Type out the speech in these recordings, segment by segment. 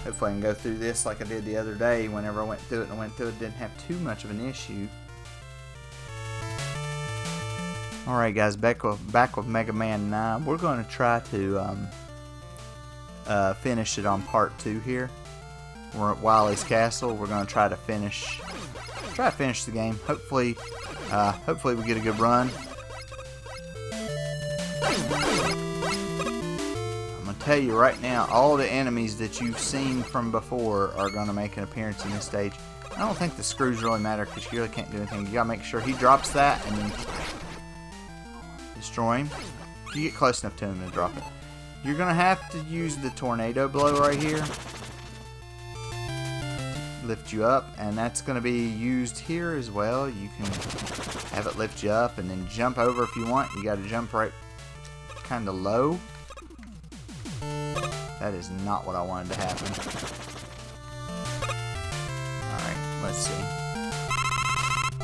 Hopefully I can go through this like I did the other day whenever I went through it, didn't have too much of an issue. Alright guys, back with Mega Man 9. We're going to try to finish it on part 2 here. We're at Wily's Castle. We're going to try to finish the game. Hopefully we get a good run. I'm going to tell you right now, all the enemies that you've seen from before are going to make an appearance in this stage. I don't think the screws really matter because you really can't do anything. You got to make sure he drops that and then destroy him. If you get close enough to him to drop it. You're going to have to use the tornado blow right here. Lift you up, and that's going to be used here as well. You can have it lift you up and then jump over if you want. You got to jump right kind of low. That is not what I wanted to happen. Alright, let's see.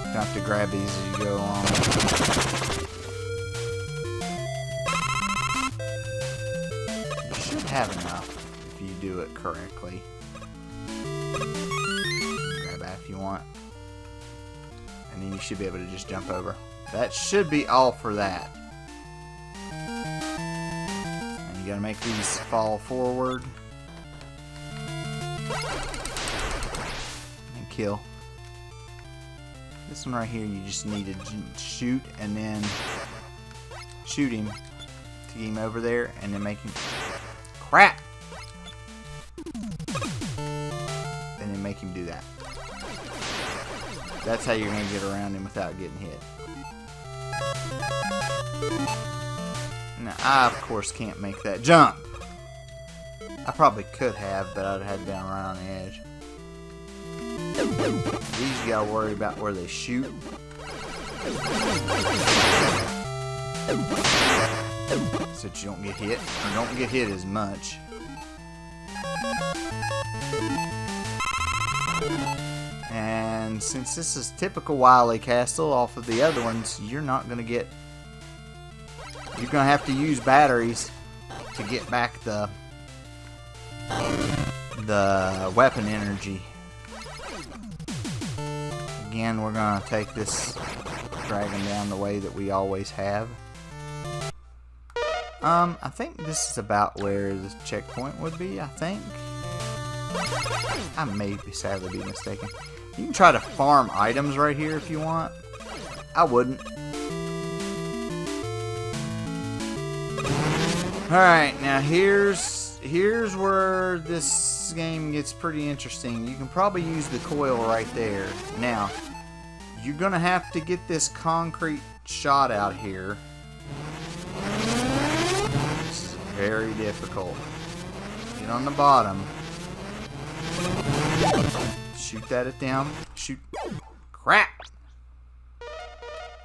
You have to grab these as you go along. You should have enough if you do it correctly. Grab that if you want. And then you should be able to just jump over. That should be all for that. And you gotta make these fall forward. And kill. This one right here you just need to shoot and then shoot him to get him over there and then make him... Crap! And then make him do that. That's how you're going to get around him without getting hit. Now, I, of course, can't make that jump. I probably could have, but I'd have had down right on the edge. These you gotta worry about where they shoot. So that you don't get hit, or don't get hit as much. And since this is typical Wily Castle off of the other ones, you're not gonna get... You're gonna have to use batteries to get back the weapon energy. Again, we're gonna take this dragon down the way that we always have. I think this is about where the checkpoint would be, I think. I may be sadly be mistaken. You can try to farm items right here if you want. I wouldn't. Alright, now here's where this game gets pretty interesting. You can probably use the coil right there. Now, you're gonna have to get this concrete shot out here. This is very difficult. Get on the bottom. Shoot that at them. Shoot. Crap!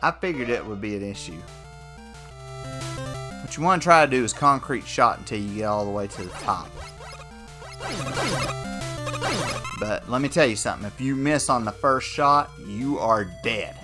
I figured it would be an issue. What you want to try to do is concrete shot until you get all the way to the top. But let me tell you something. If you miss on the first shot, you are dead.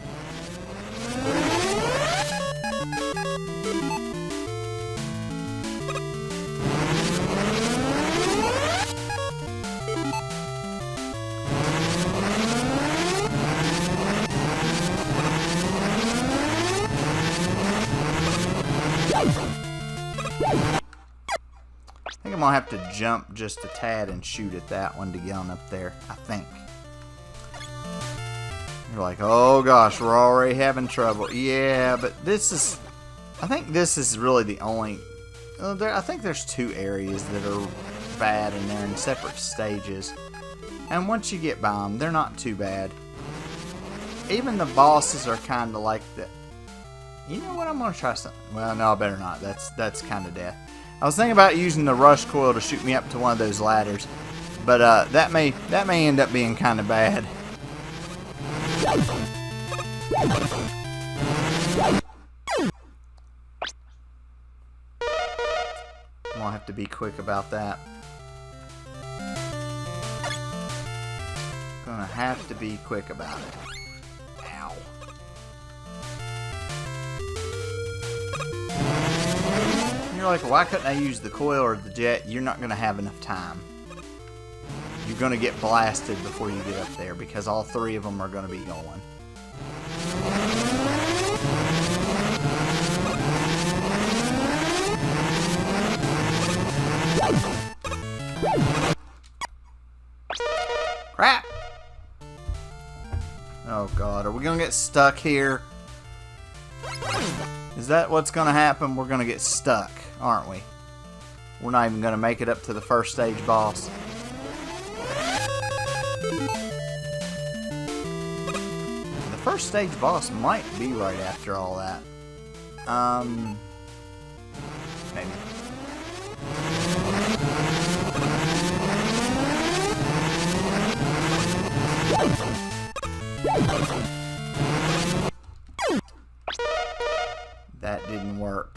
I think I'm gonna have to jump just a tad and shoot at that one to get on up there, I think. You're like, oh gosh, we're already having trouble. Yeah, but this is... I think this is really the only... I think there's two areas that are bad and they're in separate stages. And once you get by them, they're not too bad. Even the bosses are kind of like the... You know what? I'm gonna try something. Well, no, I better not. That's kind of death. I was thinking about using the rush coil to shoot me up to one of those ladders, but that may end up being kind of bad. I'm gonna have to be quick about that. Gonna have to be quick about it. Ow. You're like, why couldn't I use the coil or the jet? You're not going to have enough time. you're going to get blasted before you get up there because all three of them are going to be going. Crap! Oh god, are we gonna get stuck here? Is that what's gonna happen? We're gonna get stuck, aren't we? We're not even gonna make it up to the first stage boss. The first stage boss might be right after all that. Maybe. That didn't work.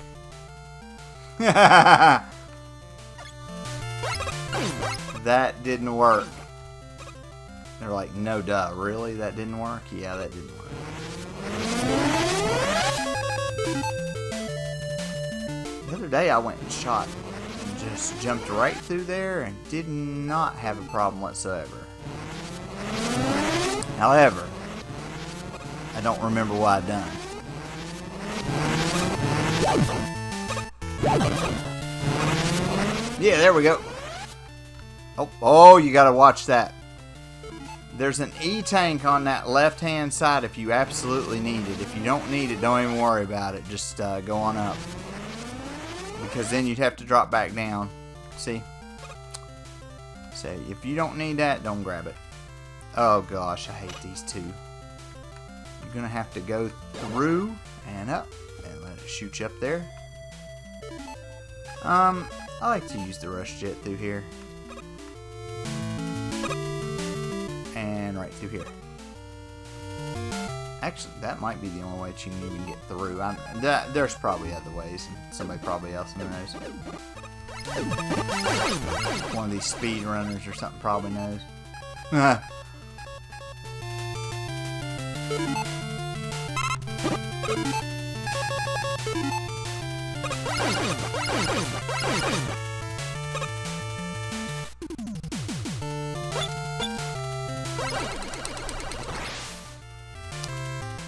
That didn't work. They're like, no duh, really? That didn't work? Yeah, that didn't work. The other day I went and shot and just jumped right through there and did not have a problem whatsoever. However, I don't remember what I done. Yeah, there we go. Oh, you gotta watch that. There's an E-tank on that left-hand side if you absolutely need it. If you don't need it, don't even worry about it. Just go on up. Because then you'd have to drop back down. See? So, if you don't need that, don't grab it. Oh gosh, I hate these two. You're gonna have to go through and up and let it shoot you up there. I like to use the rush jet through here. And right through here. Actually, that might be the only way that you can even get through. There's probably other ways. Somebody probably else knows. One of these speed runners or something probably knows.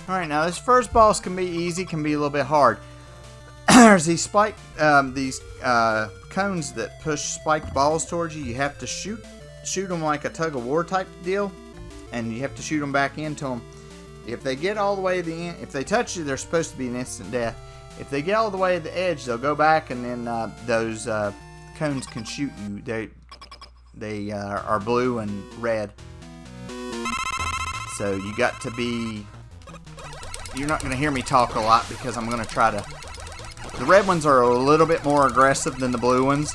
Alright, now this first boss can be easy, can be a little bit hard. There's these cones that push spiked balls towards you. You have to shoot them like a tug of war type deal, and you have to shoot them back into them. If they get all the way to the end, if they touch you, they're supposed to be an instant death. If they get all the way to the edge, they'll go back, and then those cones can shoot you. They are blue and red. So you got to be. You're not going to hear me talk a lot because I'm going to try to. The red ones are a little bit more aggressive than the blue ones.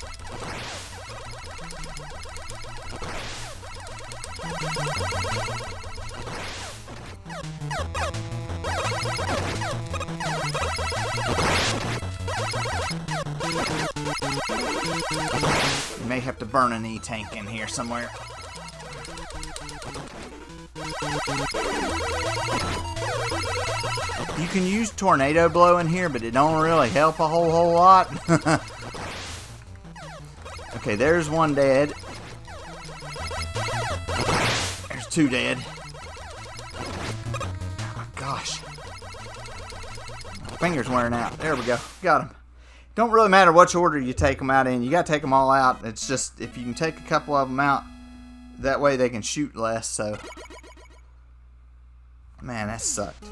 You may have to burn an E-tank in here somewhere. You can use tornado blow in here, but it don't really help a whole lot. Okay, there's one dead. There's two dead. Oh my gosh. My finger's wearing out. There we go. Got him. Don't really matter which order you take them out in. You got to take them all out. It's just, if you can take a couple of them out, that way they can shoot less, so. Man, that sucked.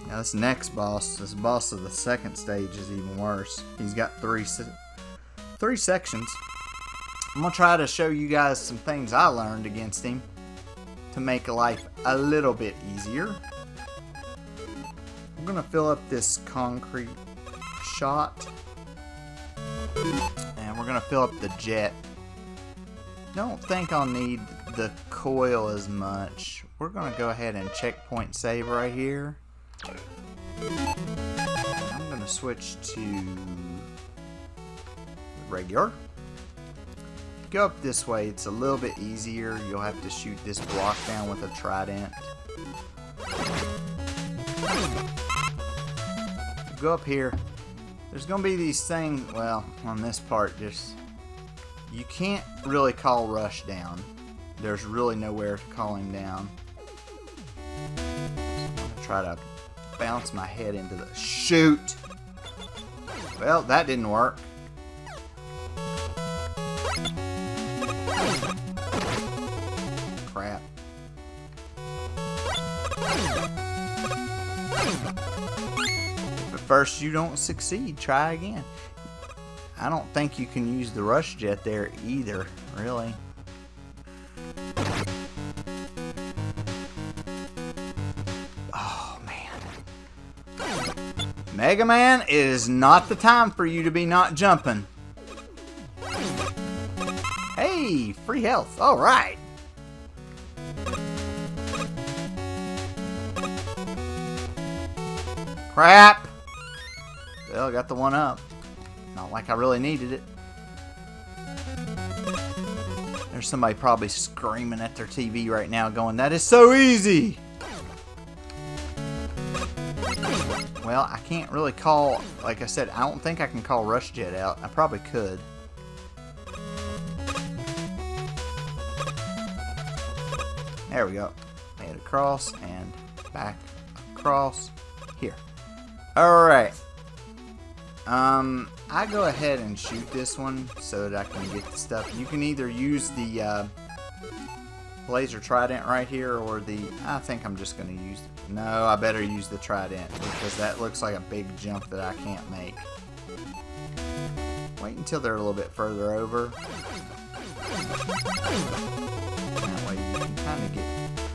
Now this next boss, this boss of the second stage is even worse. He's got three sections. I'm going to try to show you guys some things I learned against him to make life a little bit easier. I'm going to fill up this concrete shot. And we're going to fill up the jet. Don't think I'll need the coil as much. We're going to go ahead and checkpoint save right here. I'm going to switch to regular. Go up this way, it's a little bit easier. You'll have to shoot this block down with a trident. Go up here. There's going to be these things, well, on this part, just you can't really call rush down. there's really nowhere to call him down. So I'm gonna try to bounce my head into the shoot. Well, that didn't work. Crap. If at first you don't succeed, try again. I don't think you can use the rush jet there either, really. Oh, man. Mega Man, it is not the time for you to be not jumping. Hey, free health. All right. Crap. Well, I got the one up. Not like I really needed it. There's somebody probably screaming at their TV right now going, "That is so easy!" Well, I can't really call, like I said, I don't think I can call Rush Jet out. I probably could. There we go. Made across and back across here. Alright. I go ahead and shoot this one so that I can get the stuff. You can either use the laser trident right here or the... I think I'm just going to use... No, I better use the trident because that looks like a big jump that I can't make. Wait until they're a little bit further over. That way you can kind of get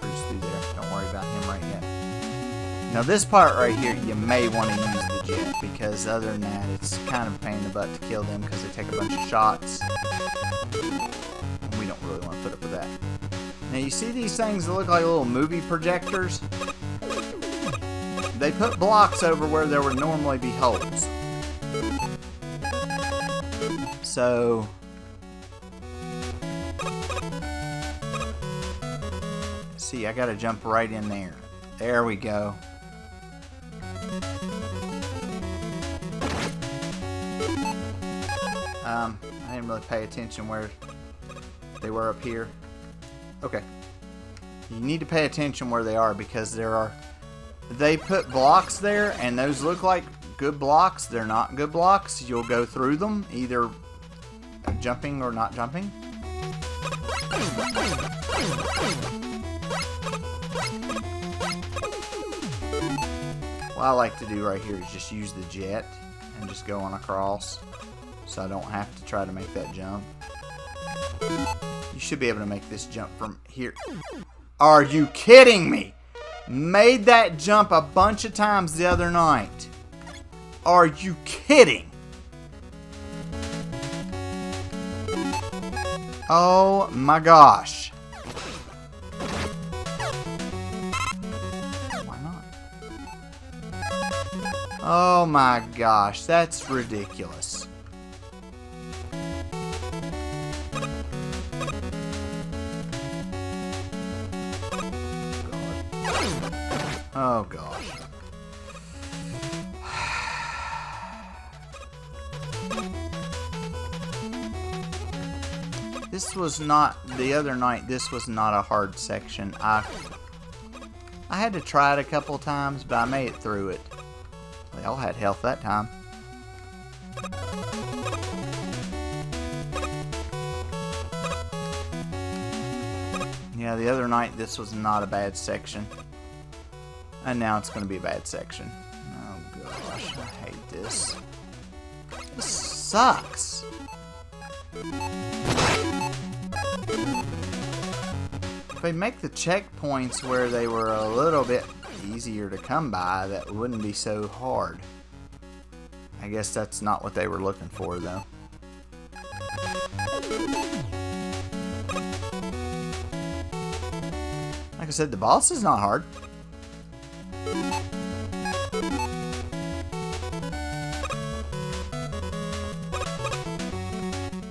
cruise through there. Don't worry about him right yet. Now this part right here, you may want to use the jet because other than that, it's kind of a pain in the butt to kill them because they take a bunch of shots. We don't really want to put up with that. Now you see these things that look like little movie projectors? They put blocks over where there would normally be holes. So... see, I gotta jump right in there. There we go. I didn't really pay attention where they were up here. Okay. You need to pay attention where they are because they put blocks there and those look like good blocks. They're not good blocks. You'll go through them either jumping or not jumping. What I like to do right here is just use the jet and just go on across so I don't have to try to make that jump. You should be able to make this jump from here. Are you kidding me? Made that jump a bunch of times the other night. Are you kidding? Oh my gosh. Why not? Oh my gosh, that's ridiculous. Oh gosh. This was not, the other night, this was not a hard section. I had to try it a couple times, but I made it through it. They all had health that time. Yeah, the other night, this was not a bad section. And now it's going to be a bad section. Oh gosh, I hate this. This sucks. If they make the checkpoints where they were a little bit easier to come by, that wouldn't be so hard. I guess that's not what they were looking for, though. Like I said, the boss is not hard.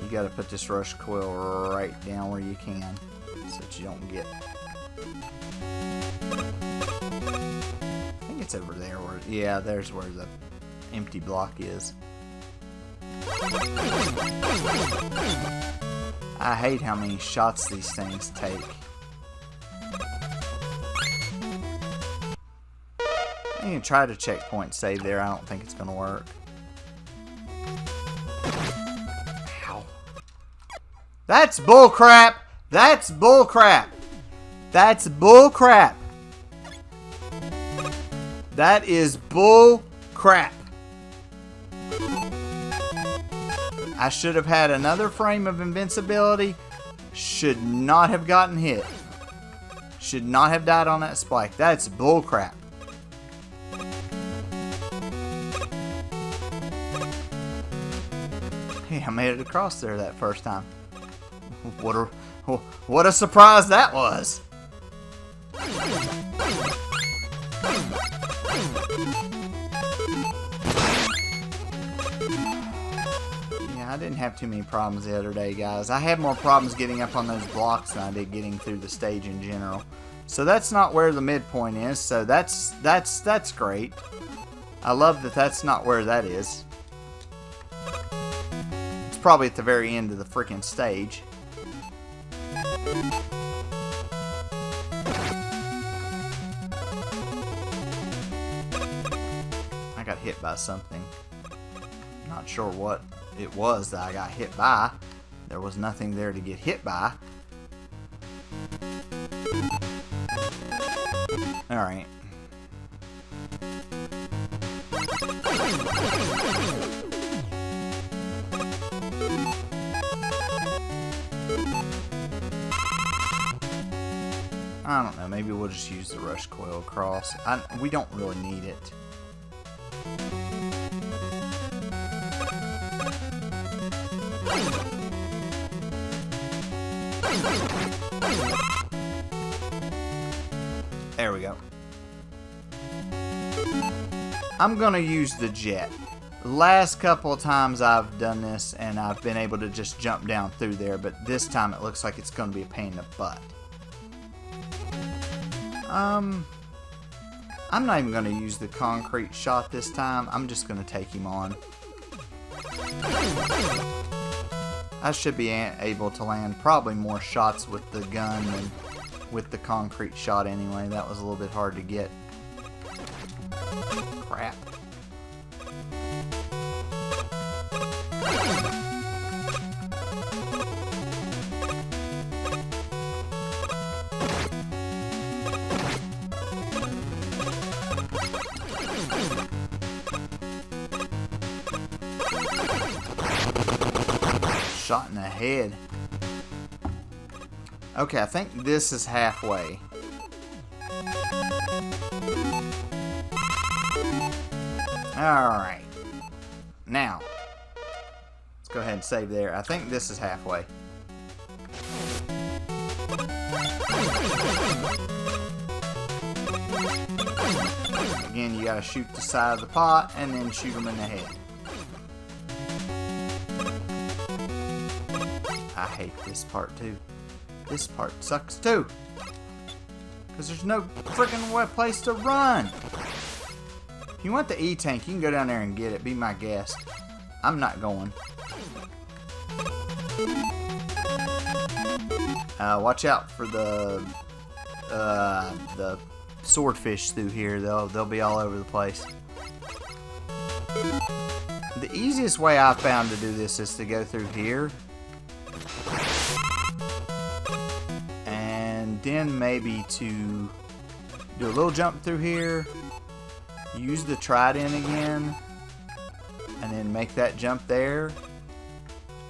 You gotta put this rush coil right down where you can so that you don't get... I think it's over there where... yeah, there's where the empty block is. I hate how many shots these things take. You can try to checkpoint save there. I don't think it's going to work. Ow. That's bullcrap! That's bullcrap! That's bullcrap! That is bullcrap! I should have had another frame of invincibility. Should not have gotten hit. Should not have died on that spike. That's bullcrap. Hey, I made it across there that first time. What a surprise that was. Yeah, I didn't have too many problems the other day, guys. I had more problems getting up on those blocks than I did getting through the stage in general. So that's not where the midpoint is. So that's great. I love that that's not where that is. It's probably at the very end of the freaking stage. I got hit by something. Not sure what it was that I got hit by. There was nothing there to get hit by. Alright. I don't know, maybe we'll just use the rush coil across. We don't really need it. There we go. I'm gonna use the jet. Last couple of times I've done this and I've been able to just jump down through there, but this time it looks like it's gonna be a pain in the butt. I'm not even gonna use the concrete shot this time. I'm just gonna take him on. I should be able to land probably more shots with the gun than with the concrete shot anyway. That was a little bit hard to get. Crap. Shot in the head. Okay, I think this is halfway. Alright. Now, let's go ahead and save there. I think this is halfway. Again, you gotta shoot the side of the pot and then shoot them in the head. I hate this part too. This part sucks too. Because there's no freaking place to run. If you want the E-Tank, you can go down there and get it. Be my guest. I'm not going. Watch out for the swordfish through here. They'll be all over the place. The easiest way I've found to do this is to go through here. And then maybe to do a little jump through here. Use the trident again. And then make that jump there.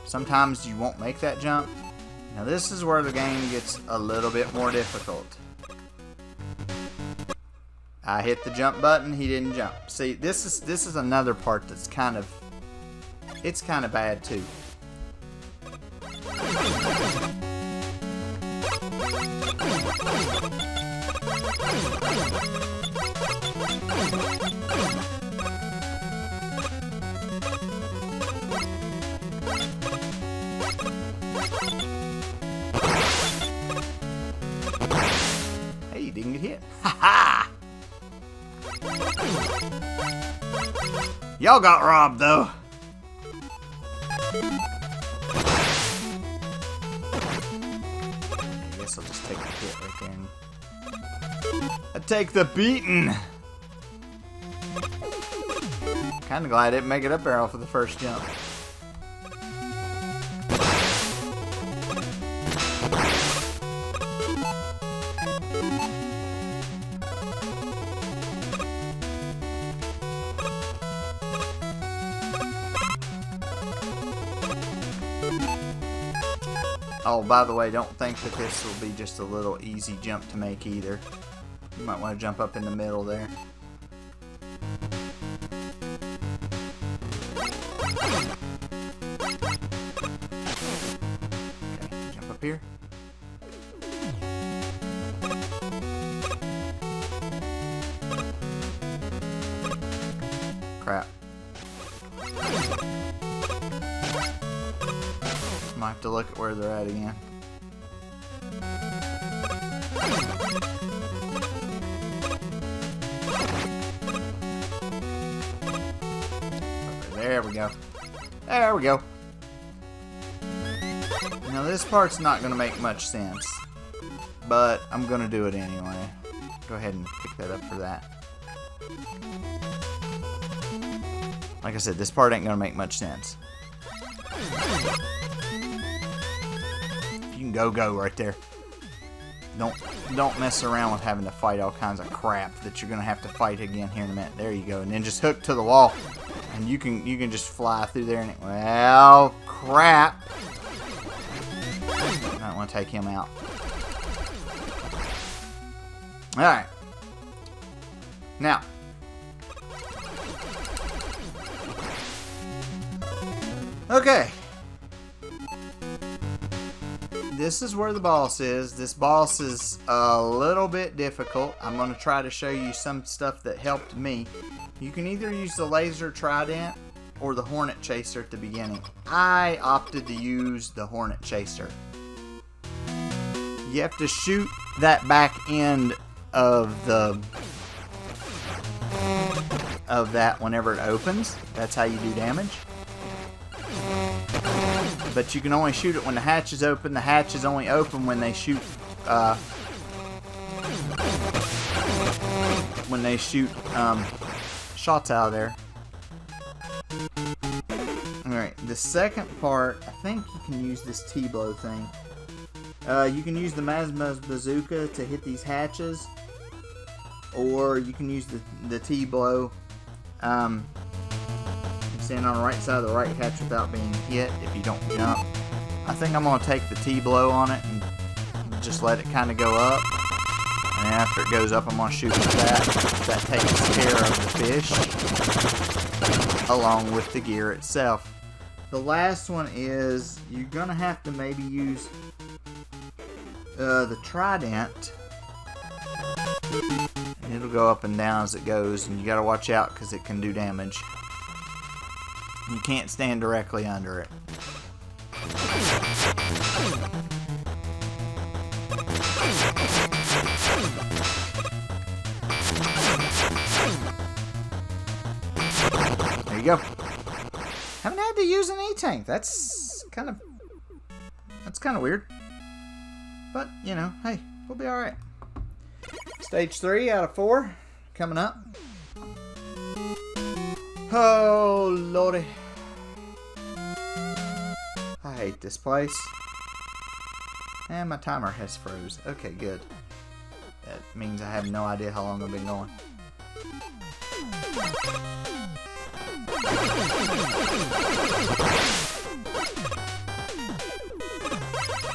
Sometimes you won't make that jump. Now this is where the game gets a little bit more difficult. I hit the jump button, he didn't jump. See, this is another part that's kind of bad too. Hey, you didn't get hit. Ha ha! Y'all got robbed though. guess I'll just take the hit right there. And I take the beating. Kinda glad I didn't make it up there off of the first jump. Oh, by the way, don't think that this will be just a little easy jump to make either. You might want to jump up in the middle there. Okay, jump up here. Crap. Might have to look at where they're at again. Okay, there we go. There we go. Now this part's not going to make much sense, but I'm going to do it anyway. Go ahead and pick that up for that. Like I said, this part ain't going to make much sense. You can go right there. Don't mess around with having to fight all kinds of crap that you're going to have to fight again here in a minute. There you go. And then just hook to the wall. And you can just fly through there and well, crap. I don't want to take him out. Alright. Now. Okay. This is where the boss is. This boss is a little bit difficult. I'm going to try to show you some stuff that helped me. You can either use the laser trident or the hornet chaser at the beginning. I opted to use the hornet chaser. You have to shoot that back end of that whenever it opens. That's how you do damage. But you can only shoot it when the hatch is open. The hatch is only open when they shoot shots out of there. Alright, the second part, I think you can use this T-blow thing. You can use the Mazma's bazooka to hit these hatches, or you can use the T-blow. Stand on the right side of the right hatch without being hit if you don't jump. I think I'm going to take the T-blow on it and just let it kind of go up. And after it goes up, I'm going to shoot with that. That takes care of the fish along with the gear itself. The last one is you're going to have to maybe use the trident. And it'll go up and down as it goes, and you got to watch out because it can do damage. You can't stand directly under it. There you go. Haven't had to use an E-tank. That's kind of weird. But, you know, hey, we'll be alright. Stage 3 out of 4 coming up. Oh, lordy. I hate this place. And my timer has froze. Okay, good. That means I have no idea how long I've been going.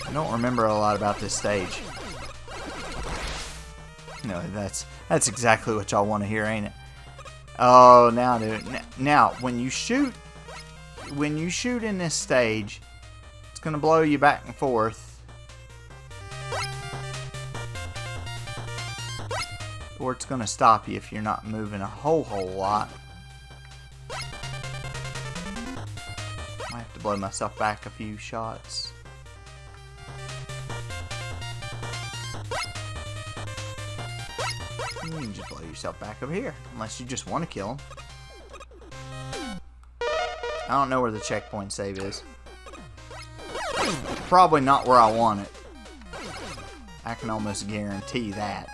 I don't remember a lot about this stage. No, that's exactly what y'all want to hear, ain't it? Oh, now, dude. Now, when you shoot in this stage, it's gonna blow you back and forth, or it's gonna stop you if you're not moving a whole lot. Might have to blow myself back a few shots. You can just blow yourself back over here, unless you just want to kill him. I don't know where the checkpoint save is. Probably not where I want it. I can almost guarantee that.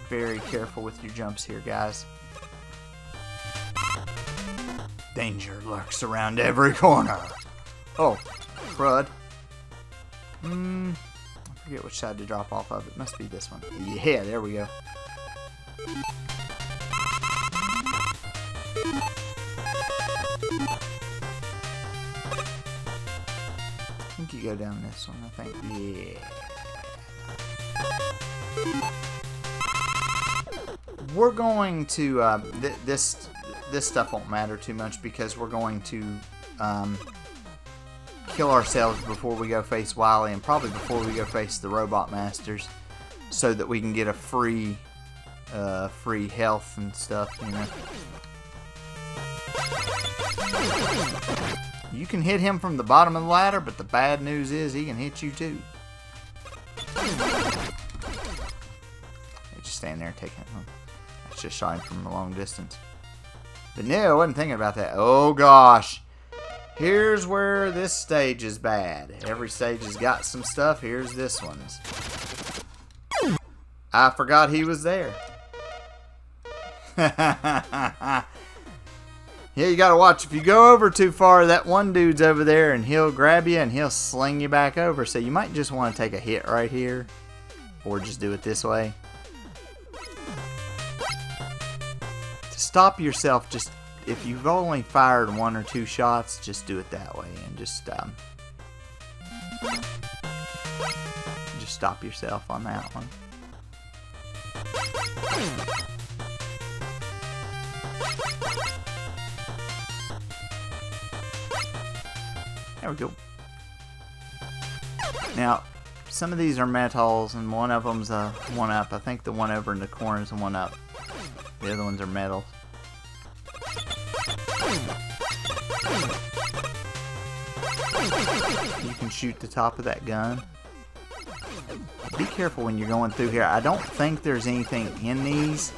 Very careful with your jumps here, guys. Danger lurks around every corner. Oh, crud. I forget which side to drop off of. It must be this one. Yeah, there we go. I think you go down this one, I think. Yeah. We're going to, this stuff won't matter too much because we're going to kill ourselves before we go face Wily, and probably before we go face the Robot Masters, so that we can get a free health and stuff, you know. You can hit him from the bottom of the ladder, but the bad news is he can hit you too. Just stand there and take him home. I just shot him from a long distance. But no, I wasn't thinking about that. Oh gosh. Here's where this stage is bad. Every stage has got some stuff. Here's this one's. I forgot he was there. Yeah, you gotta watch. If you go over too far, that one dude's over there and he'll grab you and he'll sling you back over. So you might just want to take a hit right here. Or just do it this way. To stop yourself, just if you've only fired 1 or 2 shots, just do it that way and just stop yourself on that one. There we go. Now, some of these are metals, and one of them's a 1-up. I think the one over in the corner is a 1-up. The other ones are metals. You can shoot the top of that gun. Be careful when you're going through here. I don't think there's anything in these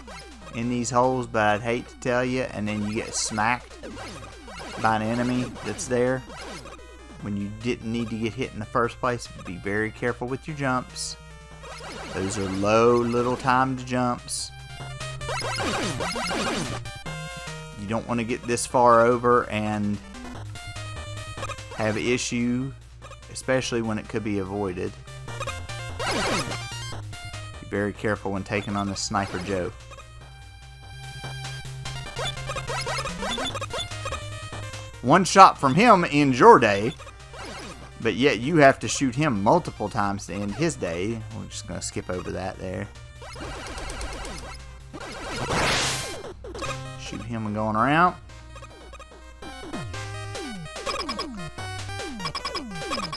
holes, but I'd hate to tell you, and then you get smacked by an enemy that's there when you didn't need to get hit in the first place. Be very careful with your jumps. Those are low, little timed jumps. You don't want to get this far over and have issue, especially when it could be avoided. Be very careful when taking on the Sniper Joe. One shot from him ends your day, but yet you have to shoot him multiple times to end his day. We're just going to skip over that there. Shoot him and going around.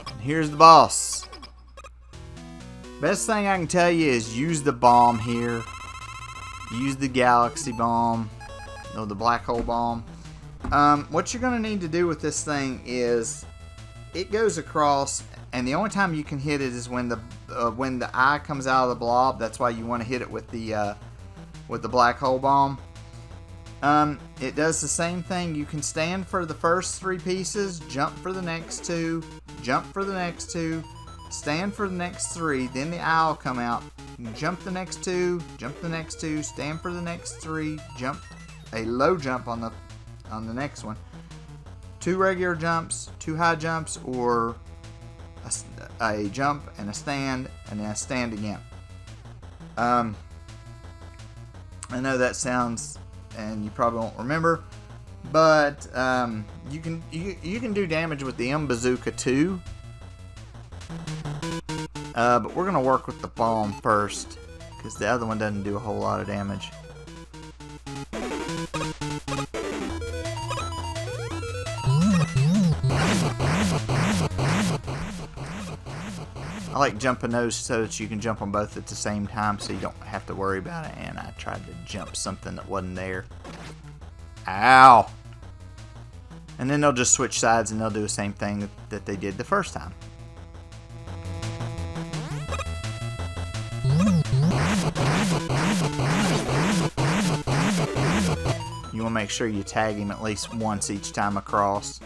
And here's the boss. Best thing I can tell you is use the bomb here. Use the galaxy bomb. Or the black hole bomb. What you're going to need to do with this thing is it goes across, and the only time you can hit it is when the eye comes out of the blob. That's why you want to hit it with the black hole bomb. It does the same thing. You can stand for the first 3 pieces, jump for the next 2, jump for the next 2, stand for the next 3, then the eye will come out. You can jump the next 2, jump the next 2, stand for the next 3, jump a low jump on the next one. 2 regular jumps, 2 high jumps, or a jump and a stand, and then a stand again. I know that sounds, and you probably won't remember, but you can do damage with the M Bazooka too. But we're gonna work with the bomb first, because the other one doesn't do a whole lot of damage. I like jumping those so that you can jump on both at the same time, so you don't have to worry about it. And I tried to jump something that wasn't there. Ow! And then they'll just switch sides and they'll do the same thing that they did the first time. You want to make sure you tag him at least once each time across.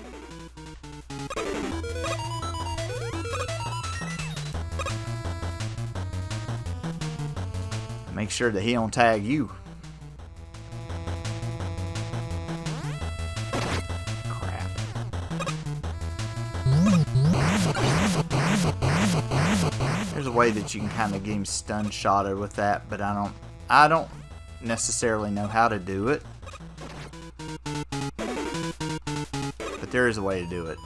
Make sure that he don't tag you. Crap. There's a way that you can kind of get him stun shotted with that, but I don't necessarily know how to do it. But there is a way to do it.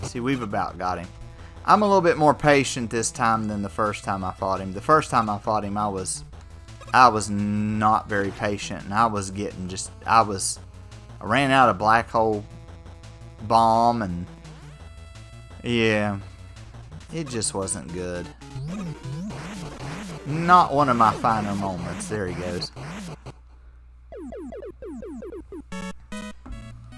See, we've about got him. I'm a little bit more patient this time than the first time I fought him. The first time I fought him, I was not very patient, and I was getting just, I ran out of black hole bomb, and yeah, it just wasn't good. Not one of my finer moments. There he goes.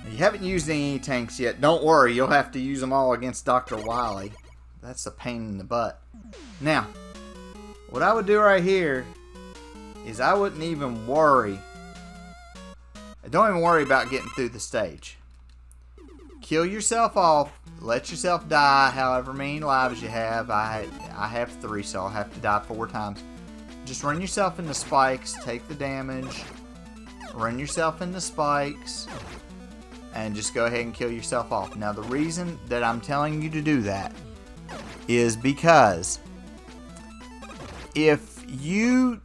You haven't used any tanks yet. Don't worry, you'll have to use them all against Dr. Wily. That's a pain in the butt. Now, what I would do right here is I wouldn't even worry. Don't even worry about getting through the stage. Kill yourself off. Let yourself die however many lives you have. I have 3, so I'll have to die 4 times. Just run yourself into spikes. Take the damage. Run yourself into spikes. And just go ahead and kill yourself off. Now, the reason that I'm telling you to do that is because if you're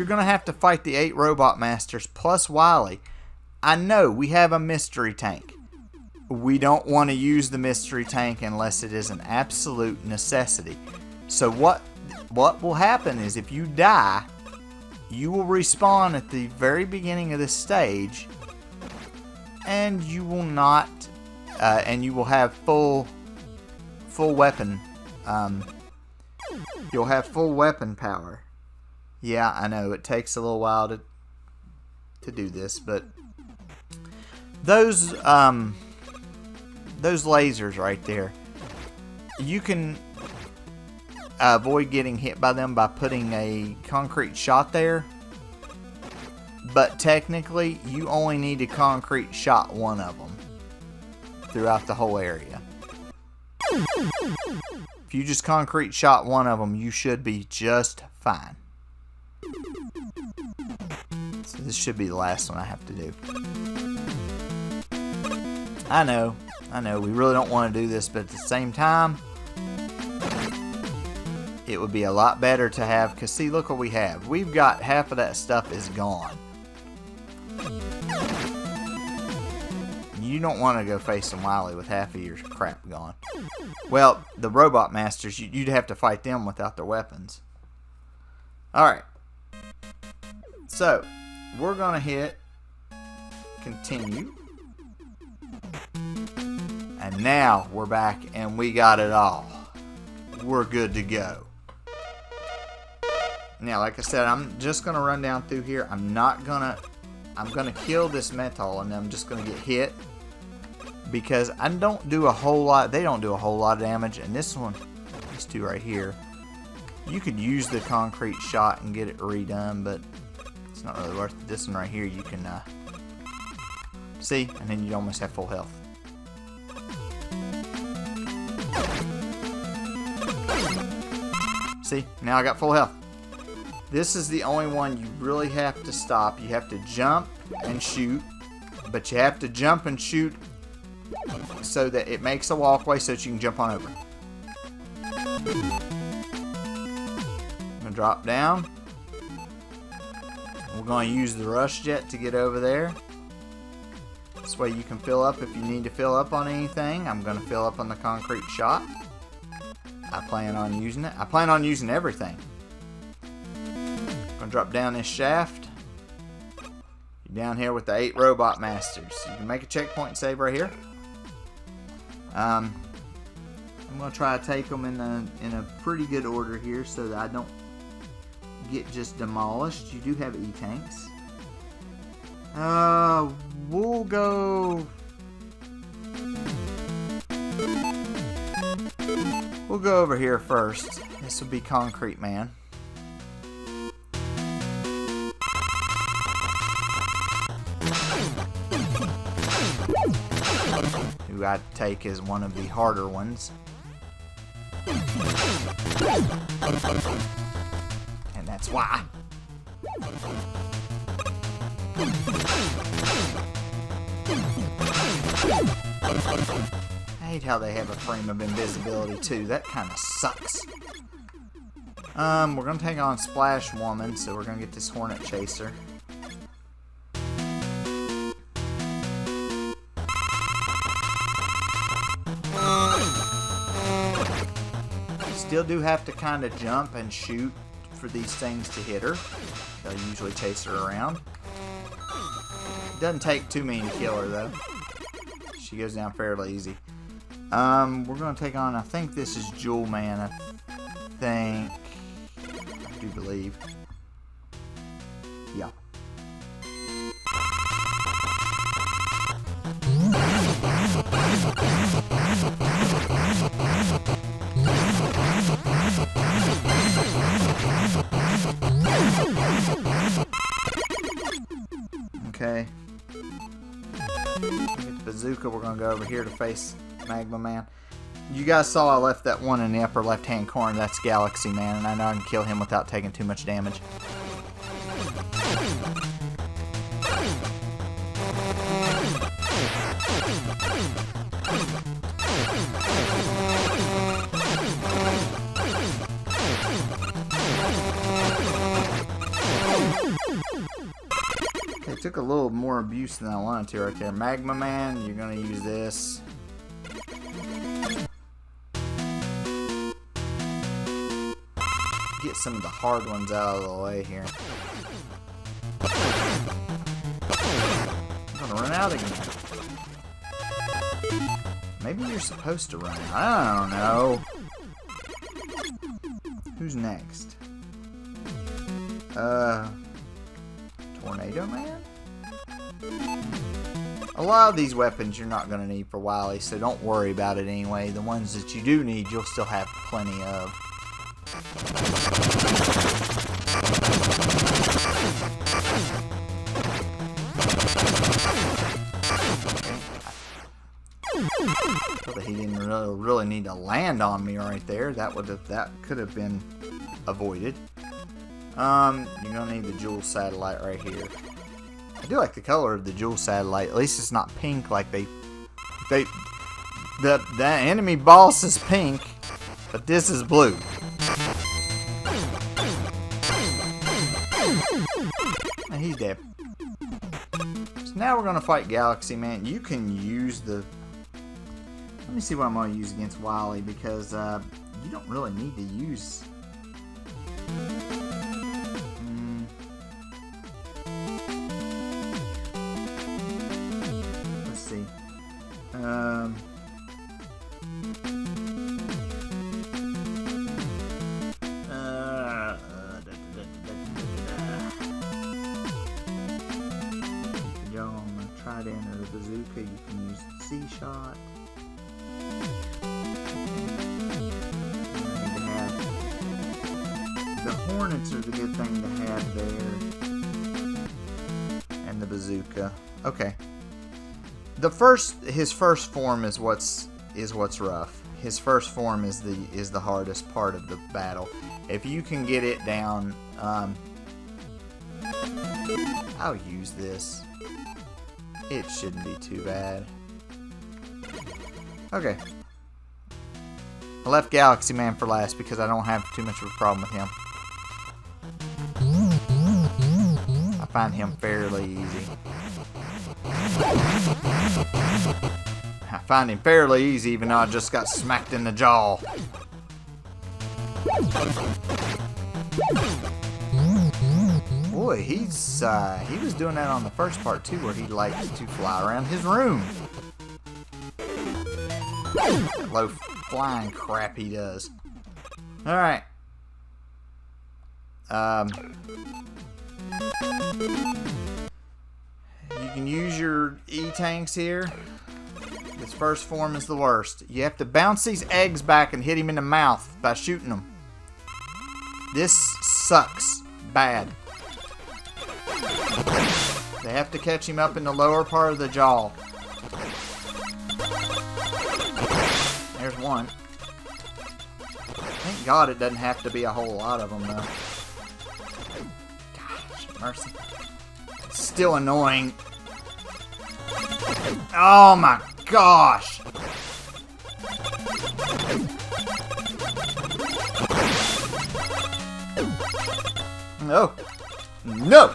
going to have to fight the 8 Robot Masters plus Wily. I know we have a mystery tank. We don't want to use the mystery tank unless it is an absolute necessity. So what will happen is if you die, you will respawn at the very beginning of this stage, and you will not, and you will have full weapon. You'll have full weapon power. Yeah, I know it takes a little while to do this, but those lasers right there, you can avoid getting hit by them by putting a concrete shot there. But technically, you only need to concrete shot one of them throughout the whole area. If you just concrete shot one of them, you should be just fine. So this should be the last one I have to do. I know, we really don't want to do this, but at the same time, it would be a lot better to have, because see, look what we have. We've got half of that stuff is gone. You don't want to go facing Wily with half of your crap gone. Well, the Robot Masters, you'd have to fight them without their weapons. Alright. So, we're going to hit continue. And now we're back and we got it all. We're good to go. Now, like I said, I'm just going to run down through here. I'm going to kill this metal, and I'm just going to get hit. Because I don't do a whole lot, they don't do a whole lot of damage. And this one, these 2 right here, you could use the concrete shot and get it redone, but it's not really worth it. This one right here, you can see, and then you almost have full health. See, now I got full health. This is the only one you really have to stop. You have to jump and shoot, but you have to jump and shoot so that it makes a walkway so that you can jump on over. I'm going to drop down. We're going to use the rush jet to get over there. This way you can fill up if you need to fill up on anything. I'm going to fill up on the concrete shot. I plan on using it. I plan on using everything. I'm going to drop down this shaft. You're down here with the 8 Robot Masters. You can make a checkpoint and save right here. I'm going to try to take them in a pretty good order here so that I don't get just demolished. You do have E-tanks. We'll go We'll go over here first. This will be Concrete Man. Who I'd take as one of the harder ones. And that's why. I hate how they have a frame of invisibility too. That kind of sucks. We're gonna take on Splash Woman, so we're gonna get this Hornet Chaser. Still do have to kind of jump and shoot for these things to hit her. They'll usually chase her around. Doesn't take too many to kill her though. She goes down fairly easy. We're gonna take on, I think this is Jewel Man, I do believe. Yeah. Okay. Get the bazooka. We're gonna go over here to face Magma Man. You guys saw I left that one in the upper left hand corner. That's Galaxy Man, and I know I can kill him without taking too much damage. Okay, took a little more abuse than I wanted to right there. Magma Man, you're gonna use this. Get some of the hard ones out of the way here. I'm gonna run out again. Maybe you're supposed to run out. I don't know. Who's next? Tornado Man? A lot of these weapons you're not going to need for Wily, so don't worry about it anyway. The ones that you do need, you'll still have plenty of. I feel that he didn't really need to land on me right there. That could have been avoided. You're gonna need the Jewel Satellite right here. I do like the color of the Jewel Satellite. At least it's not pink like the enemy boss is pink, but this is blue. And he's dead. So now we're gonna fight Galaxy Man. You can use the. Let me see what I'm gonna use against Wily, because you don't really need to use. Let's see. Y'all wanna try to enter the bazooka? You can use the C-shot. The Hornets are the good thing to have there, and the bazooka. Okay. His first form is what's rough. His first form is the hardest part of the battle. If you can get it down, I'll use this. It shouldn't be too bad. Okay. I left Galaxy Man for last because I don't have too much of a problem with him. I find him fairly easy. I find him fairly easy, even though I just got smacked in the jaw. Boy, he was doing that on the first part too, where he likes to fly around his room. That low flying crap he does. All right. You can use your E-tanks here. This first form is the worst. You have to bounce these eggs back and hit him in the mouth by shooting them. This sucks bad. They have to catch him up in the lower part of the jaw. There's one. Thank God it doesn't have to be a whole lot of them, though. Gosh, mercy. It's still annoying. Oh my gosh! No! No!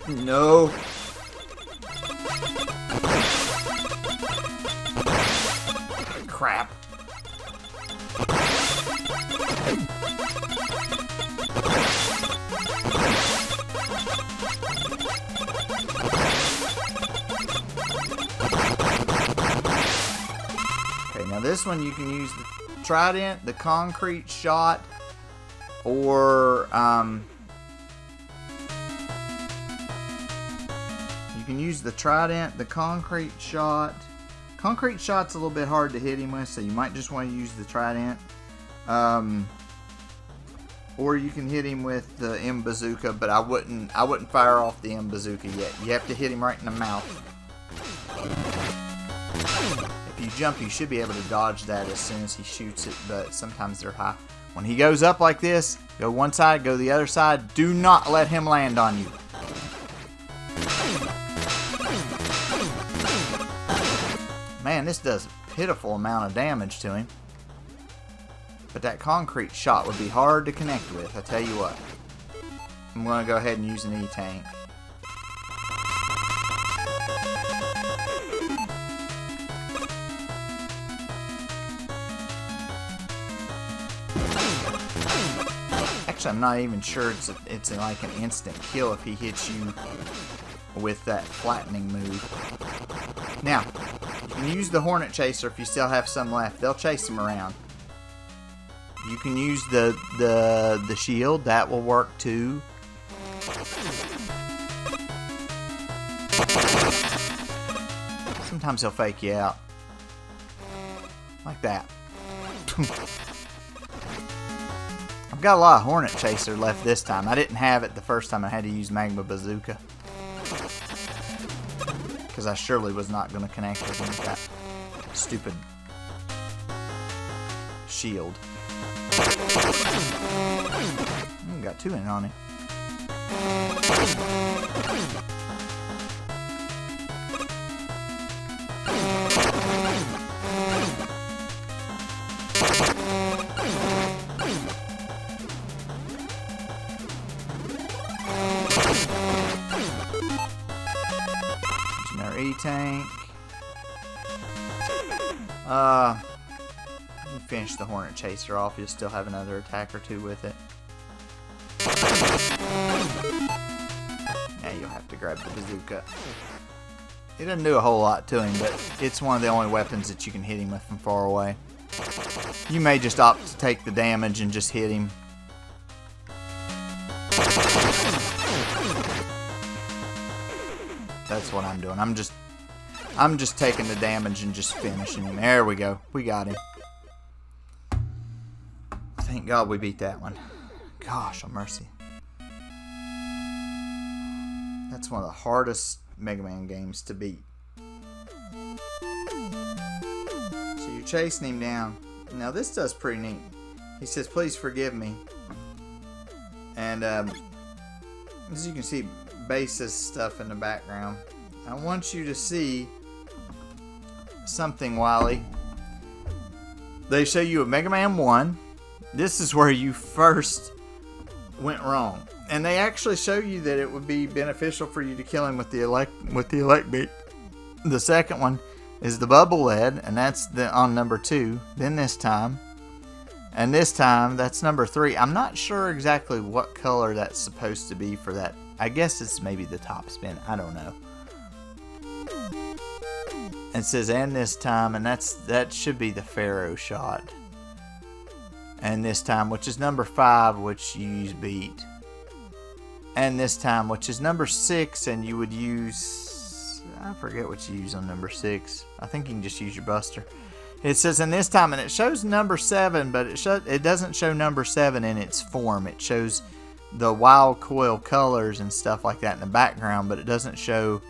No! Crap. Okay, now this one you can use the trident, the concrete shot, or you can use the trident, the concrete shot. Concrete shot's a little bit hard to hit him with, so you might just want to use the trident. Or you can hit him with the M bazooka, but I wouldn't fire off the M bazooka yet. You have to hit him right in the mouth. If you jump, you should be able to dodge that as soon as he shoots it, but sometimes they're high. When he goes up like this, go one side, go the other side. Do not let him land on you. Man, this does a pitiful amount of damage to him. But that concrete shot would be hard to connect with, I tell you what. I'm going to go ahead and use an E-tank. Actually, I'm not even sure it's like an instant kill if he hits you with that flattening move. Now, you can use the Hornet Chaser if you still have some left. They'll chase him around. You can use the shield. That will work too. Sometimes he'll fake you out. Like that. I've got a lot of Hornet Chaser left this time. I didn't have it the first time I had to use Magma Bazooka. Because I surely was not going to connect with him with that stupid shield. Got two in on him. Another E-tank. You finish the Hornet Chaser off, you'll still have another attack or two with it. Yeah, you'll have to grab the bazooka. It doesn't do a whole lot to him, but it's one of the only weapons that you can hit him with from far away. You may just opt to take the damage and just hit him. That's what I'm doing. I'm just taking the damage and just finishing him. There we go. We got him. Thank God we beat that one. Gosh, oh mercy. That's one of the hardest Mega Man games to beat. So you're chasing him down. Now this does pretty neat. He says, "Please forgive me." And as you can see, bassist stuff in the background. I want you to see something, Wily. They show you a Mega Man 1. This is where you first went wrong. And they actually show you that it would be beneficial for you to kill him with the elect beat. The second one is the bubble lead, and that's on number 2. Then this time. And this time, that's number 3. I'm not sure exactly what color that's supposed to be for that. I guess it's maybe the top spin. I don't know. It says, and this time, and that should be the Pharaoh shot. And this time, which is number 5, which you use beat. And this time, which is number 6, and you would use I forget what you use on number 6. I think you can just use your buster. It says in this time, and it shows number 7, but it doesn't show number 7 in its form. It shows the wild coil colors and stuff like that in the background, but it doesn't show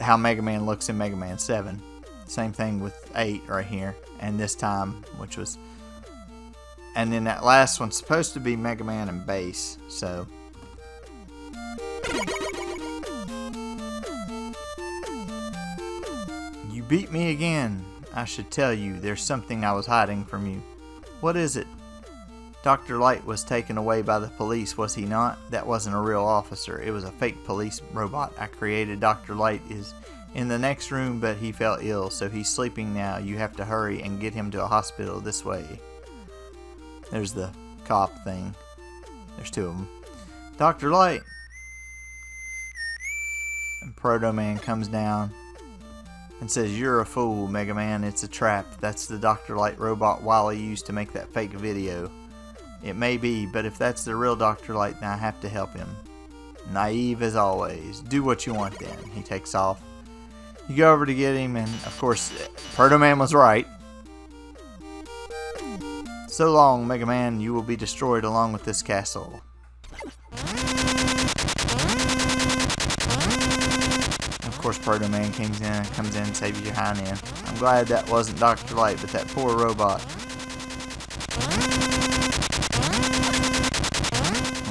how Mega Man looks in Mega Man 7. Same thing with 8 right here, and this time, which was, and then that last one's supposed to be Mega Man and Bass. So you beat me again. I should tell you, there's something I was hiding from you. What is it? Dr. Light was taken away by the police, was he not? That wasn't a real officer. It was a fake police robot I created. Dr. Light is in the next room, but he fell ill, so he's sleeping now. You have to hurry and get him to a hospital this way. There's the cop thing. There's 2 of them. Dr. Light! And Proto Man comes down and says, "You're a fool, Mega Man. It's a trap. That's the Dr. Light robot Wily used to make that fake video. It may be, but if that's the real Dr. Light, then I have to help him." Naive as always. Do what you want then. He takes off. You go over to get him, and of course, Proto Man was right. So long, Mega Man. You will be destroyed along with this castle. Of course, Proto Man comes in and saves your hind end. I'm glad that wasn't Dr. Light, but that poor robot.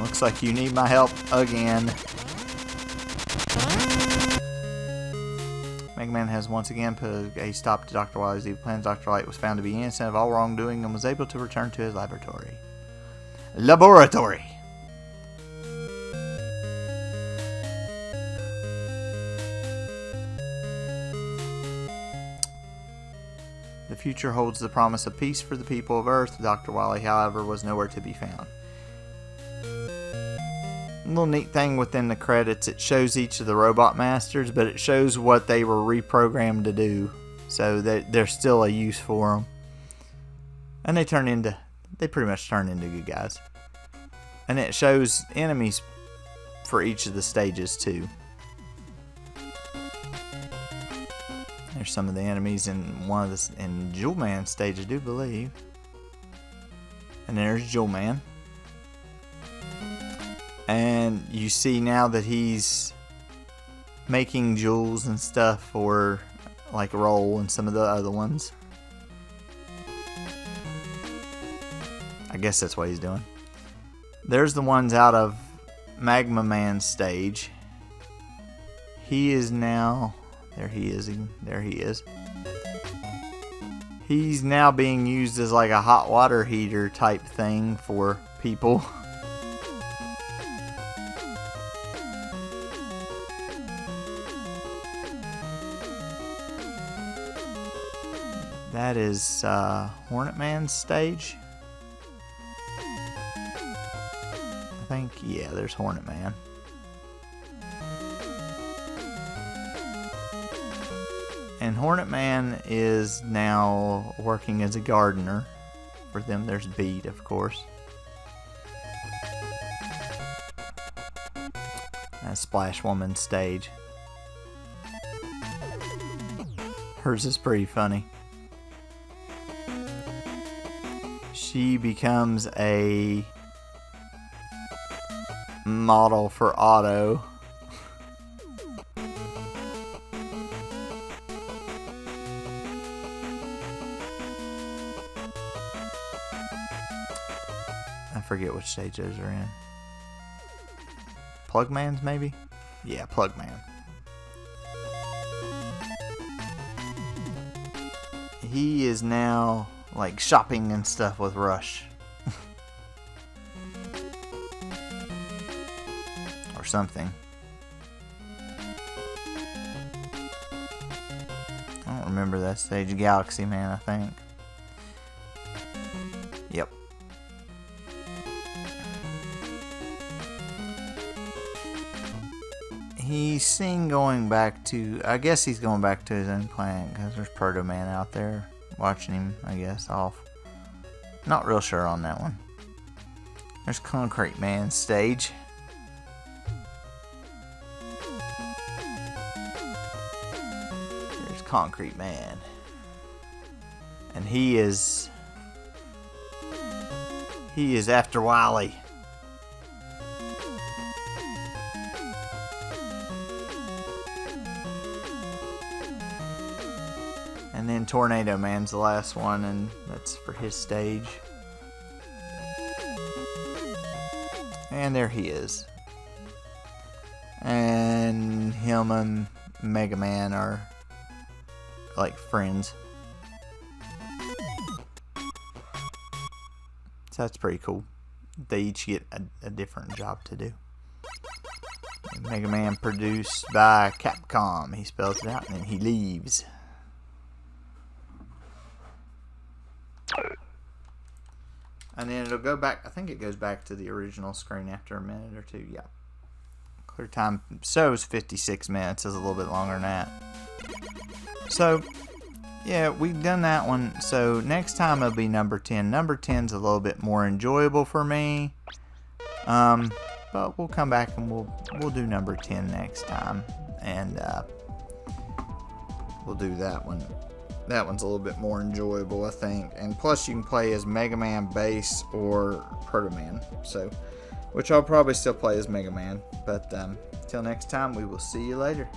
Looks like you need my help again. Mega Man has once again put a stop to Dr. Wily's evil plans. Dr. Light was found to be innocent of all wrongdoing and was able to return to his laboratory. The future holds the promise of peace for the people of Earth. Dr. Wily, however, was nowhere to be found. A little neat thing within the credits, it shows each of the Robot Masters, but it shows what they were reprogrammed to do. So there's still a use for them. And they pretty much turn into good guys. And it shows enemies for each of the stages too. There's some of the enemies in in Jewel Man stage, I do believe. And there's Jewel Man. And you see now that he's making jewels and stuff for like Roll and some of the other ones. I guess that's what he's doing. There's the ones out of Magma Man stage. He is now... There he is. There he is. He's now being used as like a hot water heater type thing for people. That is Hornet Man's stage. I think, yeah, there's Hornet Man. And Hornet Man is now working as a gardener for them. There's Beat, of course. That's Splash Woman's stage. Hers is pretty funny. She becomes a model for Otto. I forget which stage those are in. Plugman's maybe? Yeah, Plugman. He is now like shopping and stuff with Rush. Or something. I don't remember that stage. Galaxy Man, I think. Yep. He's seen going back to... I guess he's going back to his own planet because there's Proto Man out there watching him, I guess, off. Not real sure on that one. There's Concrete Man stage. Concrete Man. And he is after Wily. And then Tornado Man's the last one, and that's for his stage. And there he is. And him and Mega Man are like friends. So that's pretty cool. They each get a different job to do. Mega Man produced by Capcom. He spells it out and then he leaves. And then it'll go back, I think it goes back to the original screen after a minute or two. Yeah. Clear time shows 56 minutes. Is a little bit longer than that. So, yeah, we've done that one. So next time it'll be number 10. Number 10's a little bit more enjoyable for me. But we'll come back and we'll do number 10 next time. And we'll do that one. That one's a little bit more enjoyable, I think. And plus you can play as Mega Man, Bass, or Proto Man. So, which I'll probably still play as Mega Man. But till next time, we will see you later.